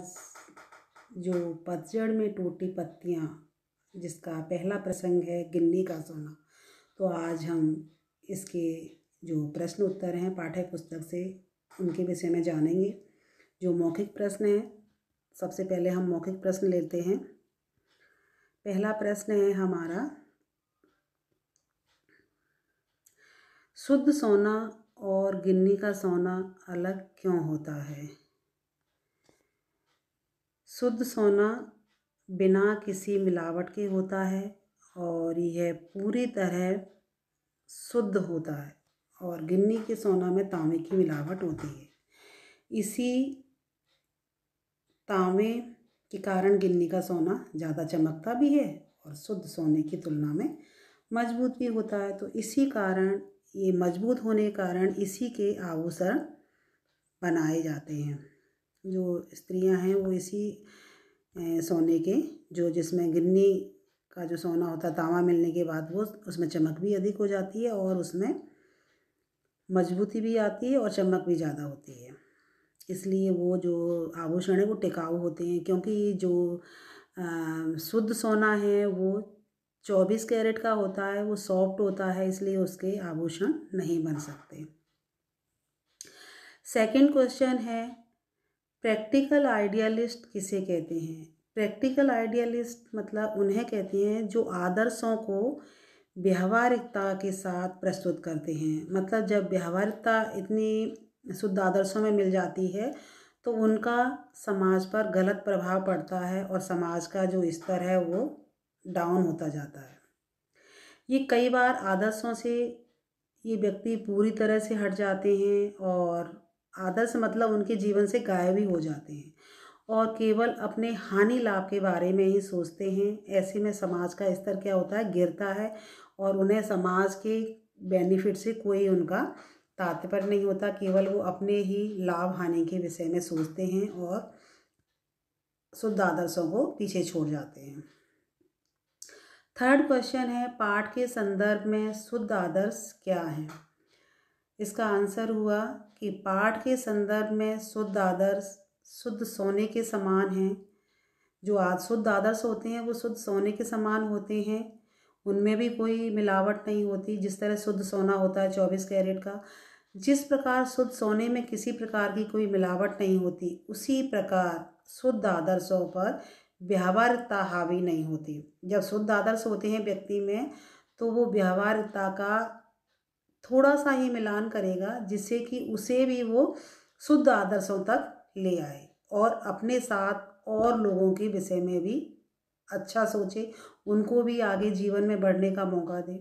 आज जो पतझड़ में टूटी पत्तियाँ जिसका पहला प्रसंग है गिन्नी का सोना, तो आज हम इसके जो प्रश्न उत्तर हैं पाठ्य पुस्तक से उनके विषय में जानेंगे। जो मौखिक प्रश्न है, सबसे पहले हम मौखिक प्रश्न लेते हैं। पहला प्रश्न है हमारा, शुद्ध सोना और गिन्नी का सोना अलग क्यों होता है? शुद्ध सोना बिना किसी मिलावट के होता है और यह पूरी तरह शुद्ध होता है, और गिन्नी के सोना में तांबे की मिलावट होती है। इसी तांबे के कारण गिन्नी का सोना ज़्यादा चमकता भी है और शुद्ध सोने की तुलना में मजबूत भी होता है। तो इसी कारण, ये मजबूत होने के कारण इसी के आभूषण बनाए जाते हैं। जो स्त्रियां हैं वो इसी सोने के, जो जिसमें गिन्नी का जो सोना होता है तांबा मिलने के बाद वो उसमें चमक भी अधिक हो जाती है और उसमें मजबूती भी आती है और चमक भी ज़्यादा होती है। इसलिए वो जो आभूषण है वो टिकाऊ होते हैं, क्योंकि जो शुद्ध सोना है वो 24 कैरेट का होता है, वो सॉफ्ट होता है, इसलिए उसके आभूषण नहीं बन सकते। सेकंड क्वेश्चन है, प्रैक्टिकल आइडियलिस्ट किसे कहते हैं? प्रैक्टिकल आइडियलिस्ट मतलब उन्हें कहते हैं जो आदर्शों को व्यावहारिकता के साथ प्रस्तुत करते हैं। मतलब जब व्यावहारिकता इतनी शुद्ध आदर्शों में मिल जाती है तो उनका समाज पर गलत प्रभाव पड़ता है और समाज का जो स्तर है वो डाउन होता जाता है। ये कई बार आदर्शों से ये व्यक्ति पूरी तरह से हट जाते हैं और आदर्श मतलब उनके जीवन से गायब ही हो जाते हैं और केवल अपने हानि लाभ के बारे में ही सोचते हैं। ऐसे में समाज का स्तर क्या होता है, गिरता है और उन्हें समाज के बेनिफिट से कोई उनका तात्पर्य नहीं होता, केवल वो अपने ही लाभ हानि के विषय में सोचते हैं और शुद्ध आदर्शों को पीछे छोड़ जाते हैं। थर्ड क्वेश्चन है, पाठ के संदर्भ में शुद्ध आदर्श क्या है? इसका आंसर हुआ कि पाठ के संदर्भ में शुद्ध आदर्श शुद्ध सोने के समान हैं। जो शुद्ध आदर्श होते हैं वो शुद्ध सोने के समान होते हैं, उनमें भी कोई मिलावट नहीं होती। जिस तरह शुद्ध सोना होता है 24 कैरेट का, जिस प्रकार शुद्ध सोने में किसी प्रकार की कोई मिलावट नहीं होती, उसी प्रकार शुद्ध आदर्शों पर व्यावहारिकता हावी नहीं होती। जब शुद्ध आदर्श होते हैं व्यक्ति में तो वो व्यावहारिकता का थोड़ा सा ही मिलान करेगा, जिससे कि उसे भी वो शुद्ध आदर्शों तक ले आए और अपने साथ और लोगों के विषय में भी अच्छा सोचे, उनको भी आगे जीवन में बढ़ने का मौका दे,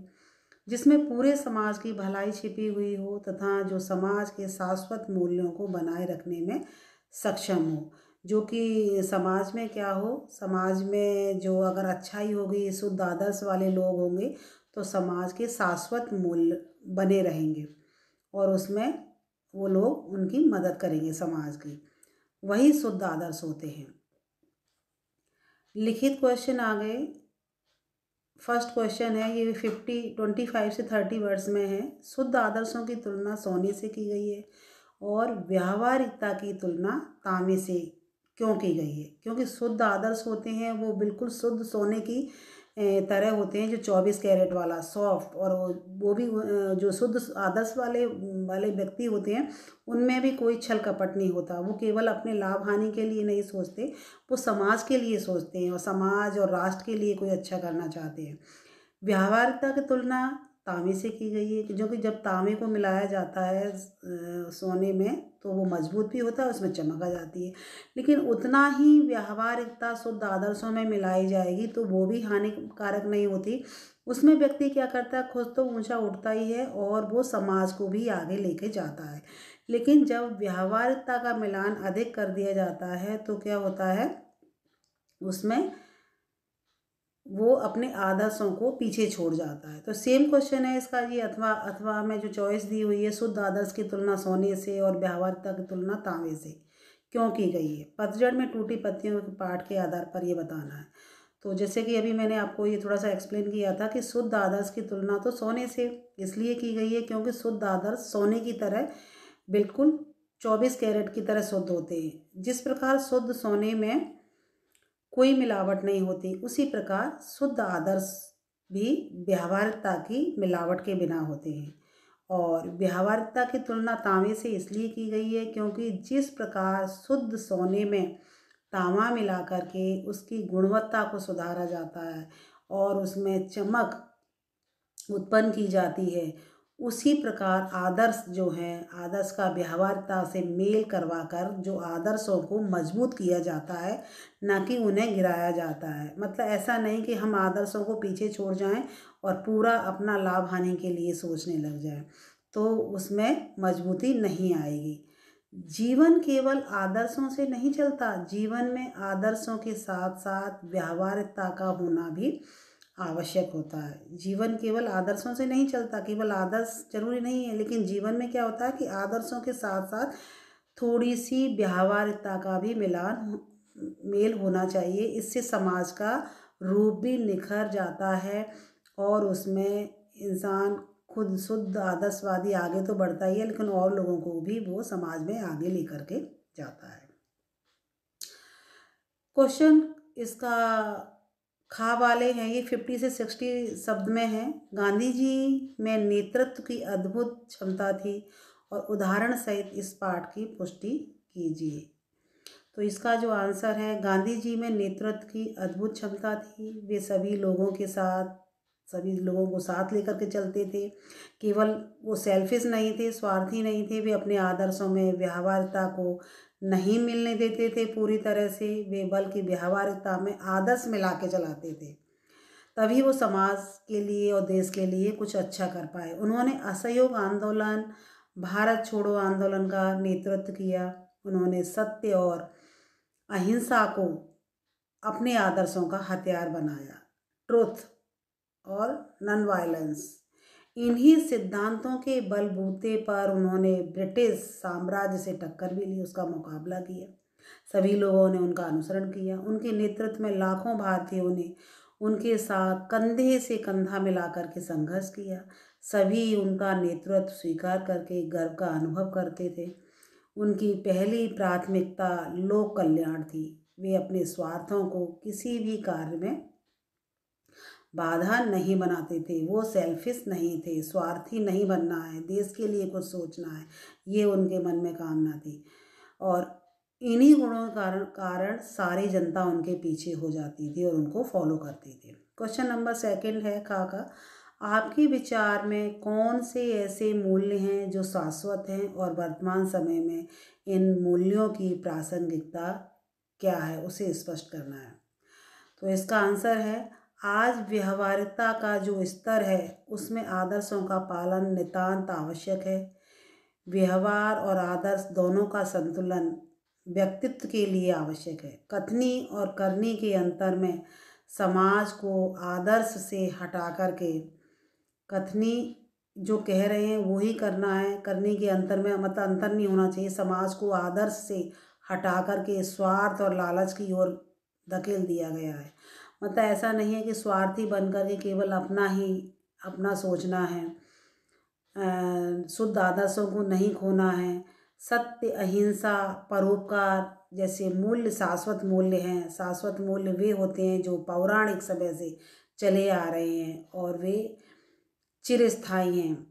जिसमें पूरे समाज की भलाई छिपी हुई हो तथा जो समाज के शाश्वत मूल्यों को बनाए रखने में सक्षम हो। जो कि समाज में क्या हो, समाज में जो अगर अच्छाई होगी, शुद्ध आदर्श वाले लोग होंगे तो समाज के शाश्वत मूल्य बने रहेंगे और उसमें वो लोग उनकी मदद करेंगे समाज की, वही शुद्ध आदर्श होते हैं। लिखित क्वेश्चन आ गए। फर्स्ट क्वेश्चन है, ये 25 से 30 वर्ड्स में है। शुद्ध आदर्शों की तुलना सोने से की गई है और व्यावहारिकता की तुलना तांबे से क्यों की गई है? क्योंकि शुद्ध आदर्श होते हैं वो बिल्कुल शुद्ध सोने की तरह होते हैं, जो 24 कैरेट वाला सॉफ्ट, और वो भी जो शुद्ध आदर्श वाले व्यक्ति होते हैं उनमें भी कोई छल कपट नहीं होता। वो केवल अपने लाभ हानि के लिए नहीं सोचते, वो समाज के लिए सोचते हैं और समाज और राष्ट्र के लिए कोई अच्छा करना चाहते हैं। व्यावहारिकता की तुलना तांबे से की गई है, जो कि जब तांबे को मिलाया जाता है सोने में तो वो मजबूत भी होता है, उसमें चमक आ जाती है। लेकिन उतना ही व्यावहारिकता शुद्ध आदर्शों में मिलाई जाएगी तो वो भी हानिकारक नहीं होती। उसमें व्यक्ति क्या करता है, खुद तो ऊंचा उठता ही है और वो समाज को भी आगे लेके जाता है। लेकिन जब व्यावहारिकता का मिलान अधिक कर दिया जाता है तो क्या होता है, उसमें वो अपने आदर्शों को पीछे छोड़ जाता है। तो सेम क्वेश्चन है इसका ये, अथवा में जो चॉइस दी हुई है, शुद्ध आदर्श की तुलना सोने से और व्यावहारिकता की तुलना तांबे से क्यों की गई है? पतझड़ में टूटी पत्तियों के पाठ के आधार पर ये बताना है। तो जैसे कि अभी मैंने आपको ये थोड़ा सा एक्सप्लेन किया था कि शुद्ध आदर्श की तुलना तो सोने से इसलिए की गई है क्योंकि शुद्ध आदर्श सोने की तरह बिल्कुल 24 कैरेट की तरह शुद्ध होते हैं। जिस प्रकार शुद्ध सोने में कोई मिलावट नहीं होती, उसी प्रकार शुद्ध आदर्श भी व्यावहारिकता की मिलावट के बिना होते हैं। और व्यावहारिकता की तुलना तांबे से इसलिए की गई है क्योंकि जिस प्रकार शुद्ध सोने में तांबा मिला करके उसकी गुणवत्ता को सुधारा जाता है और उसमें चमक उत्पन्न की जाती है, उसी प्रकार आदर्श जो है, आदर्श का व्यावहारिकता से मेल करवाकर जो आदर्शों को मजबूत किया जाता है, ना कि उन्हें गिराया जाता है। मतलब ऐसा नहीं कि हम आदर्शों को पीछे छोड़ जाएं और पूरा अपना लाभ हानि के लिए सोचने लग जाएं, तो उसमें मजबूती नहीं आएगी। जीवन केवल आदर्शों से नहीं चलता, जीवन में आदर्शों के साथ साथ व्यावहारिकता का होना भी आवश्यक होता है। जीवन केवल आदर्शों से नहीं चलता, केवल आदर्श जरूरी नहीं है, लेकिन जीवन में क्या होता है कि आदर्शों के साथ साथ थोड़ी सी व्यावहारिकता का भी मेल होना चाहिए। इससे समाज का रूप भी निखर जाता है और उसमें इंसान खुद शुद्ध आदर्शवादी आगे तो बढ़ता ही है, लेकिन और लोगों को भी वो समाज में आगे लेकर के जाता है। क्वेश्चन इसका खा वाले हैं, ये 50 से 60 शब्द में है। गांधी जी में नेतृत्व की अद्भुत क्षमता थी और उदाहरण सहित इस पाठ की पुष्टि कीजिए। तो इसका जो आंसर है, गांधी जी में नेतृत्व की अद्भुत क्षमता थी। वे सभी लोगों को साथ लेकर के चलते थे। केवल वो सेल्फिश नहीं थे, स्वार्थी नहीं थे। वे अपने आदर्शों में व्यावहारिकता को नहीं मिलने देते थे पूरी तरह से, वे बल्कि व्यावहारिकता में आदर्श मिला के चलाते थे, तभी वो समाज के लिए और देश के लिए कुछ अच्छा कर पाए। उन्होंने असहयोग आंदोलन, भारत छोड़ो आंदोलन का नेतृत्व किया। उन्होंने सत्य और अहिंसा को अपने आदर्शों का हथियार बनाया, ट्रुथ और नॉन वायलेंस। इन्हीं सिद्धांतों के बलबूते पर उन्होंने ब्रिटिश साम्राज्य से टक्कर भी ली, उसका मुकाबला किया। सभी लोगों ने उनका अनुसरण किया। उनके नेतृत्व में लाखों भारतीयों ने उनके साथ कंधे से कंधा मिलाकर के संघर्ष किया। सभी उनका नेतृत्व स्वीकार करके गर्व का अनुभव करते थे। उनकी पहली प्राथमिकता लोक कल्याण थी। वे अपने स्वार्थों को किसी भी कार्य में बाधा नहीं बनाते थे। वो सेल्फिश नहीं थे, स्वार्थी नहीं बनना है, देश के लिए कुछ सोचना है, ये उनके मन में कामना थी। और इन्हीं गुणों के कारण सारी जनता उनके पीछे हो जाती थी और उनको फॉलो करती थी। क्वेश्चन नंबर 2 है का आपके विचार में कौन से ऐसे मूल्य हैं जो शाश्वत हैं और वर्तमान समय में इन मूल्यों की प्रासंगिकता क्या है, उसे स्पष्ट करना है। तो इसका आंसर है, आज व्यवहारिकता का जो स्तर है उसमें आदर्शों का पालन नितांत आवश्यक है। व्यवहार और आदर्श दोनों का संतुलन व्यक्तित्व के लिए आवश्यक है। कथनी और करनी के अंतर में समाज को आदर्श से हटा करके कथनी जो कह रहे हैं वो ही करना है, करनी के अंतर में मतलब अंतर नहीं होना चाहिए। समाज को आदर्श से हटा करके स्वार्थ और लालच की ओर धकेल दिया गया है। मतलब ऐसा नहीं है कि स्वार्थी बनकर के केवल अपना सोचना है, शुद्ध आदर्शों को नहीं खोना है। सत्य, अहिंसा, परोपकार जैसे मूल्य शाश्वत मूल्य हैं। शाश्वत मूल्य वे होते हैं जो पौराणिक समय से चले आ रहे हैं और वे चिरस्थायी हैं,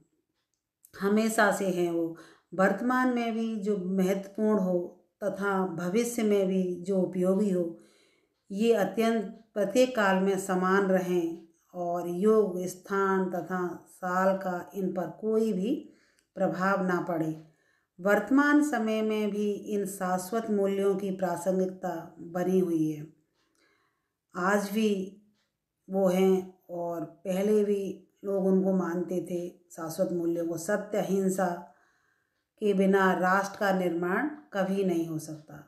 हमेशा से हैं। वो वर्तमान में भी जो महत्वपूर्ण हो तथा भविष्य में भी जो उपयोगी हो, ये अत्यंत प्रत्येक काल में समान रहें और योग, स्थान तथा साल का इन पर कोई भी प्रभाव ना पड़े। वर्तमान समय में भी इन शाश्वत मूल्यों की प्रासंगिकता बनी हुई है। आज भी वो हैं और पहले भी लोग उनको मानते थे, शाश्वत मूल्यों को। सत्य, अहिंसा के बिना राष्ट्र का निर्माण कभी नहीं हो सकता।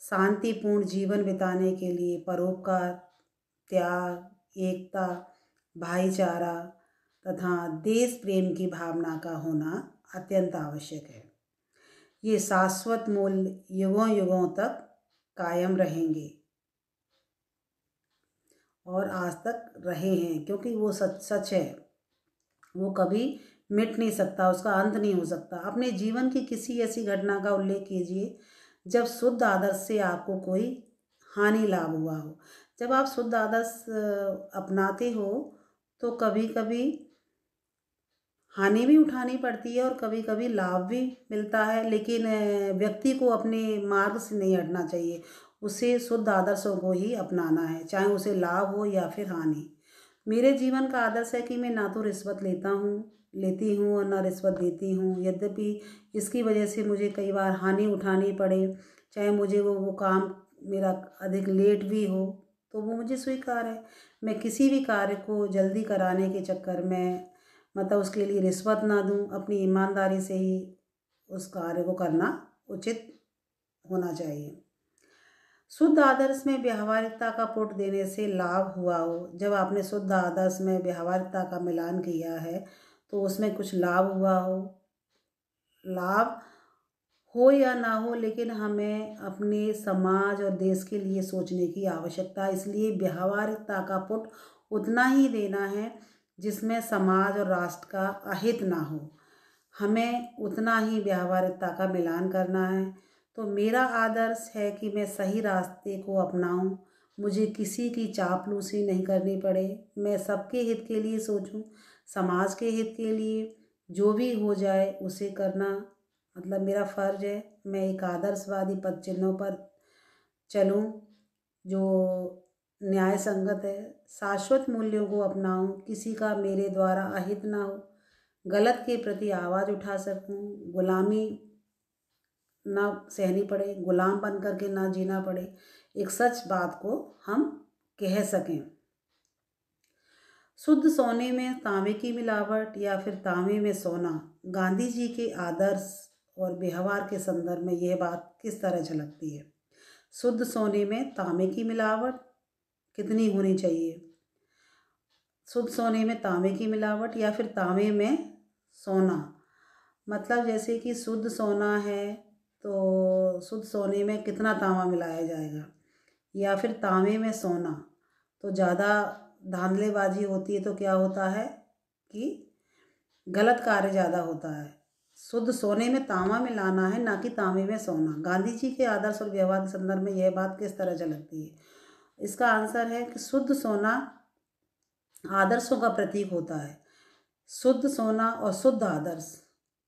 शांतिपूर्ण जीवन बिताने के लिए परोपकार, त्याग, एकता, भाईचारा तथा देश प्रेम की भावना का होना अत्यंत आवश्यक है। ये शाश्वत मूल्य युगों युगों तक कायम रहेंगे और आज तक रहे हैं, क्योंकि वो सच है, वो कभी मिट नहीं सकता, उसका अंत नहीं हो सकता। अपने जीवन की किसी ऐसी घटना का उल्लेख कीजिए जब शुद्ध आदर्श से आपको कोई हानि लाभ हुआ हो। जब आप शुद्ध आदर्श अपनाते हो तो कभी कभी हानि भी उठानी पड़ती है और कभी कभी लाभ भी मिलता है, लेकिन व्यक्ति को अपने मार्ग से नहीं हटना चाहिए। उसे शुद्ध आदर्शों को ही अपनाना है, चाहे उसे लाभ हो या फिर हानि। मेरे जीवन का आदर्श है कि मैं ना तो रिश्वत लेती हूँ और ना रिश्वत देती हूँ। यद्यपि इसकी वजह से मुझे कई बार हानि उठानी पड़े, चाहे मुझे वो काम मेरा अधिक लेट भी हो, तो वो मुझे स्वीकार है। मैं किसी भी कार्य को जल्दी कराने के चक्कर में मतलब उसके लिए रिश्वत ना दूँ, अपनी ईमानदारी से ही उस कार्य को करना उचित होना चाहिए। शुद्ध आदर्श में व्यावहारिकता का पुट देने से लाभ हुआ हो। जब आपने शुद्ध आदर्श में व्यावहारिकता का मिलान किया है तो उसमें कुछ लाभ हुआ हो, लाभ हो या ना हो, लेकिन हमें अपने समाज और देश के लिए सोचने की आवश्यकता है। इसलिए व्यावहारिकता का पुट उतना ही देना है जिसमें समाज और राष्ट्र का अहित ना हो। हमें उतना ही व्यावहारिकता का मिलान करना है। तो मेरा आदर्श है कि मैं सही रास्ते को अपनाऊं, मुझे किसी की चापलूसी नहीं करनी पड़े, मैं सबके हित के लिए सोचूं, समाज के हित के लिए जो भी हो जाए उसे करना मतलब मेरा फ़र्ज है। मैं एक आदर्शवादी पद चिन्हों पर चलूं जो न्याय संगत है, शाश्वत मूल्यों को अपनाऊं, किसी का मेरे द्वारा अहित ना हो, गलत के प्रति आवाज़ उठा सकूं, गुलामी ना सहनी पड़े, गुलाम बन करके ना जीना पड़े, एक सच बात को हम कह सकें। शुद्ध सोने में तांबे की मिलावट या फिर तांबे में सोना, गांधी जी के आदर्श और व्यवहार के संदर्भ में यह बात किस तरह झलकती है। शुद्ध सोने में तांबे की मिलावट कितनी होनी चाहिए? शुद्ध सोने में तांबे की मिलावट या फिर तांबे में सोना, मतलब जैसे कि शुद्ध सोना है तो शुद्ध सोने में कितना तांबा मिलाया जाएगा, या फिर तांबे में सोना तो ज़्यादा धांधलेबाजी होती है तो क्या होता है कि गलत कार्य ज़्यादा होता है। शुद्ध सोने में तांबा मिलाना है, ना कि तांबे में सोना। गांधी जी के आदर्श और व्यवहार के संदर्भ में यह बात किस तरह झलकती है? इसका आंसर है कि शुद्ध सोना आदर्शों का प्रतीक होता है। शुद्ध सोना और शुद्ध आदर्श,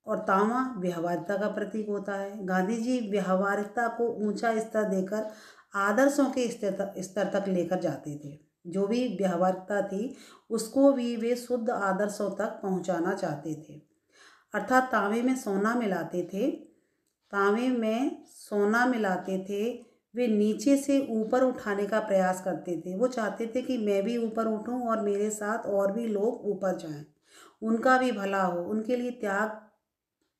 और तांबा व्यवहारिकता का प्रतीक होता है। गांधी जी व्यवहारिकता को ऊंचा स्तर देकर आदर्शों के स्तर तक लेकर जाते थे। जो भी व्यवहारिकता थी उसको भी वे शुद्ध आदर्शों तक पहुंचाना चाहते थे, अर्थात तांबे में सोना मिलाते थे। तांबे में सोना मिलाते थे, वे नीचे से ऊपर उठाने का प्रयास करते थे। वो चाहते थे कि मैं भी ऊपर उठूं और मेरे साथ और भी लोग ऊपर जाएं, उनका भी भला हो, उनके लिए त्याग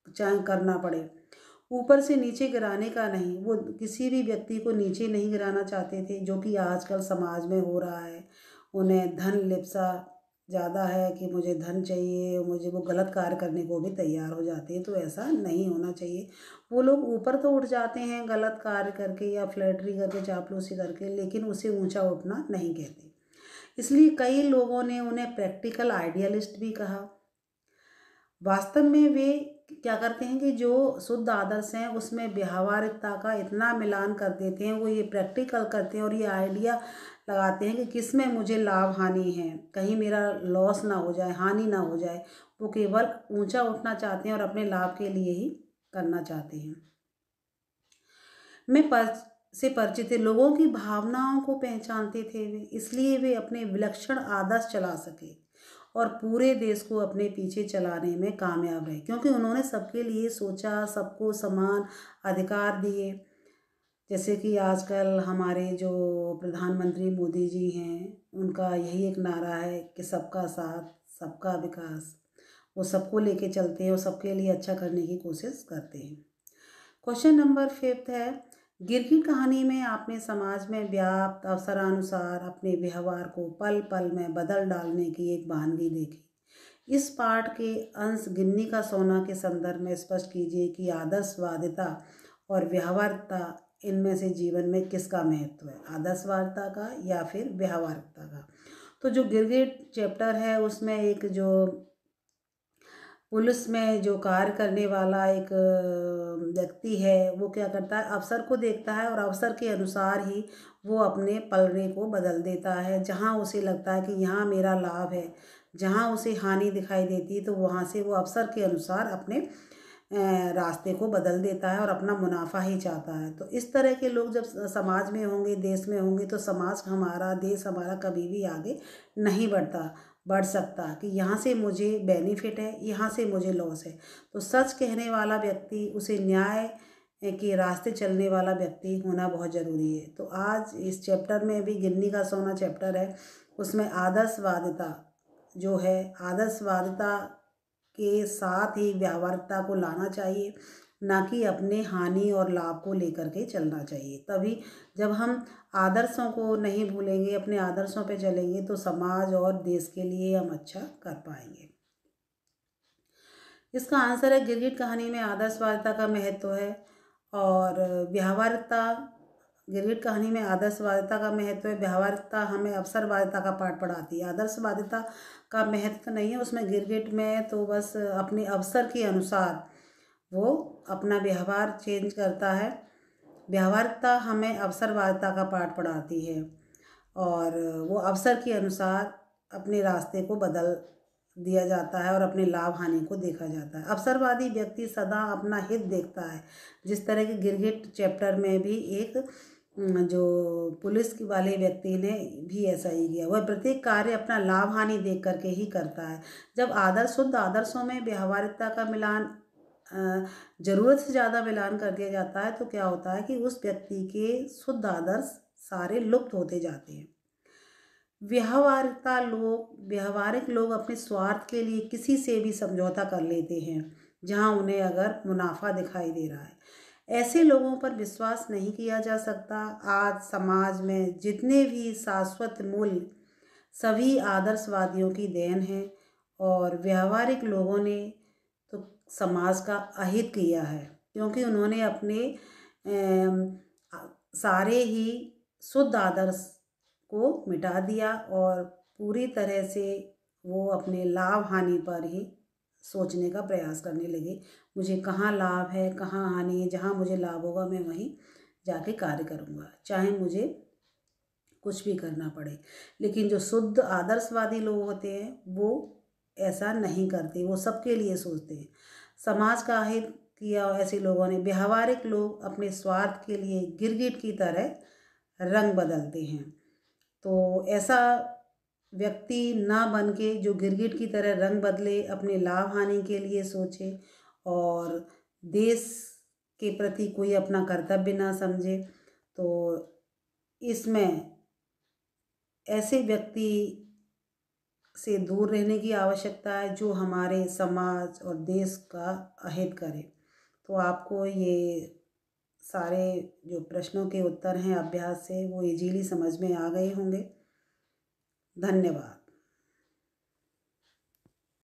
चाहे करना पड़े, ऊपर से नीचे गिराने का नहीं। वो किसी भी व्यक्ति को नीचे नहीं गिराना चाहते थे, जो कि आजकल समाज में हो रहा है। उन्हें धन लिप्सा ज़्यादा है कि मुझे धन चाहिए, मुझे वो गलत कार्य करने को भी तैयार हो जाते हैं। तो ऐसा नहीं होना चाहिए। वो लोग ऊपर तो उठ जाते हैं गलत कार्य करके या फ्लैटरी करके, चापलूसी करके, लेकिन उसे ऊंचा उठना नहीं कहते। इसलिए कई लोगों ने उन्हें प्रैक्टिकल आइडियलिस्ट भी कहा। वास्तव में वे क्या करते हैं कि जो शुद्ध आदर्श हैं उसमें व्यवहारिकता का इतना मिलान कर देते हैं, वो ये प्रैक्टिकल करते हैं और ये आइडिया लगाते हैं कि किस में मुझे लाभ हानि है, कहीं मेरा लॉस ना हो जाए, हानि ना हो जाए। वो केवल ऊंचा उठना चाहते हैं और अपने लाभ के लिए ही करना चाहते हैं। में से परिचित लोगों की भावनाओं को पहचानते थे वे, इसलिए वे अपने विलक्षण आदर्श चला सके और पूरे देश को अपने पीछे चलाने में कामयाब रहे, क्योंकि उन्होंने सबके लिए सोचा, सबको समान अधिकार दिए। जैसे कि आजकल हमारे जो प्रधानमंत्री मोदी जी हैं, उनका यही एक नारा है कि सबका साथ सबका विकास। वो सबको लेके चलते हैं और सबके लिए अच्छा करने की कोशिश करते हैं। क्वेश्चन नंबर 5 है, गिरगिट कहानी में आपने समाज में व्याप्त अवसरानुसार अपने व्यवहार को पल पल में बदल डालने की एक बहानगी देखी। इस पाठ के अंश गिन्नी का सोना के संदर्भ में स्पष्ट कीजिए कि आदर्शवादिता और व्यवहारिकता, इनमें से जीवन में किसका महत्व है, आदर्शवादिता का या फिर व्यवहारिकता का। तो जो गिरगिट चैप्टर है उसमें एक जो पुलिस में जो कार्य करने वाला एक व्यक्ति है वो क्या करता है, अवसर को देखता है और अवसर के अनुसार ही वो अपने पलड़े को बदल देता है। जहाँ उसे लगता है कि यहाँ मेरा लाभ है, जहाँ उसे हानि दिखाई देती है, तो वहाँ से वो अवसर के अनुसार अपने रास्ते को बदल देता है और अपना मुनाफा ही चाहता है। तो इस तरह के लोग जब समाज में होंगे, देश में होंगे, तो समाज हमारा, देश हमारा कभी भी आगे नहीं बढ़ सकता कि यहाँ से मुझे बेनिफिट है, यहाँ से मुझे लॉस है। तो सच कहने वाला व्यक्ति, उसे न्याय के रास्ते चलने वाला व्यक्ति होना बहुत ज़रूरी है। तो आज इस चैप्टर में भी गिन्नी का सोना चैप्टर है, उसमें आदर्शवादिता जो है, आदर्शवादिता के साथ ही व्यावहारिकता को लाना चाहिए, ना कि अपने हानि और लाभ को लेकर के चलना चाहिए। तभी जब हम आदर्शों को नहीं भूलेंगे, अपने आदर्शों पे चलेंगे, तो समाज और देश के लिए हम अच्छा कर पाएंगे। इसका आंसर है, गिरगिट कहानी में आदर्शवादिता का महत्व है और व्यावहारिकता, गिरगिट कहानी में आदर्शवादिता का महत्व है, व्यावहारिकता हमें अवसरवादिता का पाठ पढ़ाती है। आदर्शवादिता का महत्व नहीं है उसमें, गिरगिट में तो बस अपने अवसर के अनुसार वो अपना व्यवहार चेंज करता है। व्यावहारिकता हमें अवसरवादिता का पाठ पढ़ाती है और वो अवसर के अनुसार अपने रास्ते को बदल दिया जाता है और अपने लाभ हानि को देखा जाता है। अवसरवादी व्यक्ति सदा अपना हित देखता है, जिस तरह के गिरगिट चैप्टर में भी एक जो पुलिस वाले व्यक्ति ने भी ऐसा ही किया। वह प्रत्येक कार्य अपना लाभ हानि देख करके ही करता है। जब शुद्ध आदर्शों में व्यावहारिकता का मिलान, ज़रूरत से ज़्यादा मिलान कर दिया जाता है, तो क्या होता है कि उस व्यक्ति के शुद्ध आदर्श सारे लुप्त होते जाते हैं। व्यावहारिक लोग अपने स्वार्थ के लिए किसी से भी समझौता कर लेते हैं, जहां उन्हें अगर मुनाफा दिखाई दे रहा है। ऐसे लोगों पर विश्वास नहीं किया जा सकता। आज समाज में जितने भी शाश्वत मूल्य, सभी आदर्शवादियों की देन है और व्यावहारिक लोगों ने तो समाज का अहित किया है, क्योंकि उन्होंने अपने सारे ही शुद्ध आदर्श को मिटा दिया और पूरी तरह से वो अपने लाभ हानि पर ही सोचने का प्रयास करने लगे। मुझे कहाँ लाभ है, कहाँ हानि है, जहाँ मुझे लाभ होगा मैं वहीं जाके कार्य करूँगा, चाहे मुझे कुछ भी करना पड़े। लेकिन जो शुद्ध आदर्शवादी लोग होते हैं वो ऐसा नहीं करते, वो सबके लिए सोचते हैं। समाज का हित किया ऐसे लोगों ने। व्यावहारिक लोग अपने स्वार्थ के लिए गिरगिट की तरह रंग बदलते हैं। तो ऐसा व्यक्ति ना बन के जो गिरगिट की तरह रंग बदले, अपने लाभ हानि के लिए सोचे और देश के प्रति कोई अपना कर्तव्य ना समझे। तो इसमें ऐसे व्यक्ति से दूर रहने की आवश्यकता है जो हमारे समाज और देश का अहित करे। तो आपको ये सारे जो प्रश्नों के उत्तर हैं अभ्यास से, वो इजीली समझ में आ गए होंगे। धन्यवाद।